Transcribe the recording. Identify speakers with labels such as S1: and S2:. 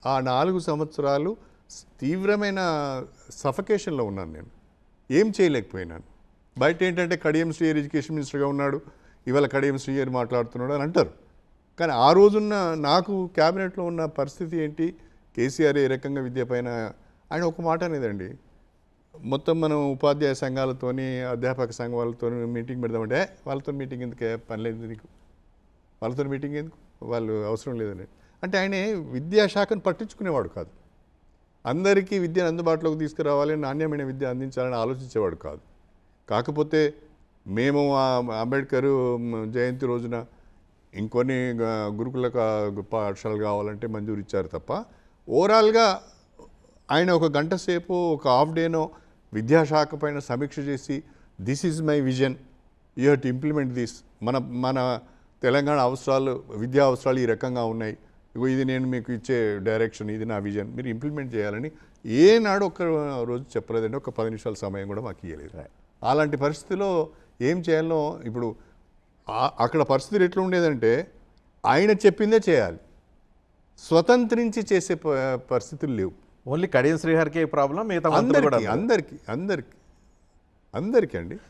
S1: ఆ 4 సంవత్సరాలు తీవ్రమైన సఫకేషన్‌లో ఉన్నాను నేను. ఏం చేయలేకపోయినాను. బయట ఏంటంటే కడియం శ్రీహరి ఎడ్యుకేషన్ మినిస్టర్‌గా ఉన్నాడు. ఇవాళ కడియం శ్రీహరి మాట్లాడుతున్నాడు అని అంటారు. కానీ ఆ రోజున్న నాకు క్యాబినెట్‌లో ఉన్న పరిస్థితి ఏంటి? కేసీఆర్ ఏ రకంగా విద్య పైన ఆయన ఒక మాట అనేదండి. మొత్తం మనం ఉపాధ్యాయ సంఘాలతోని, అధ్యాపక సంఘం వాళ్ళతోని మీటింగ్ పెడదామంటే, వాళ్ళతో మీటింగ్ ఎందుకే? పని లేదు నీకు. వాళ్ళతో మీటింగ్ ఎందుకు? వాళ్ళు అవసరం లేదని. అంటే ఆయన విద్యాశాఖను పట్టించుకునేవాడు కాదు. అందరికీ విద్యను అందుబాటులోకి తీసుకురావాలి, నాణ్యమైన విద్య అందించాలని ఆలోచించేవాడు కాదు. కాకపోతే మేము అంబేద్కర్ జయంతి రోజున ఇంకొన్ని గురుకుల పాఠశాలలు కావాలంటే మంజూరు ఇచ్చారు తప్ప ఓవరాల్గా ఆయన ఒక గంట సేపు ఒక హాఫ్ డేనో విద్యాశాఖ పైన సమీక్ష చేసి this is my vision, you have to implement this, మన తెలంగాణ అవసరాలు, విద్యా అవసరాలు ఈ రకంగా ఉన్నాయి, ఇగో ఇది నేను మీకు ఇచ్చే డైరెక్షన్, ఇది నా విజన్, మీరు ఇంప్లిమెంట్ చేయాలని ఏనాడు ఒక్క రోజు చెప్పలేదండి. ఒక 10 నిమిషాల సమయం కూడా మాకు ఇవ్వలేదు. అలాంటి పరిస్థితిలో ఏం చేయాలో ఇప్పుడు అక్కడ పరిస్థితులు ఎట్లా ఉండేదంటే ఆయన చెప్పిందే చేయాలి, స్వతంత్రించి చేసే పరిస్థితులు లేవు.
S2: ఓన్లీ కడియం శ్రీహరికి ప్రాబ్లం, మిగతా
S1: అందరికీ అందరికీ అందరికీ అందరికీ అండి.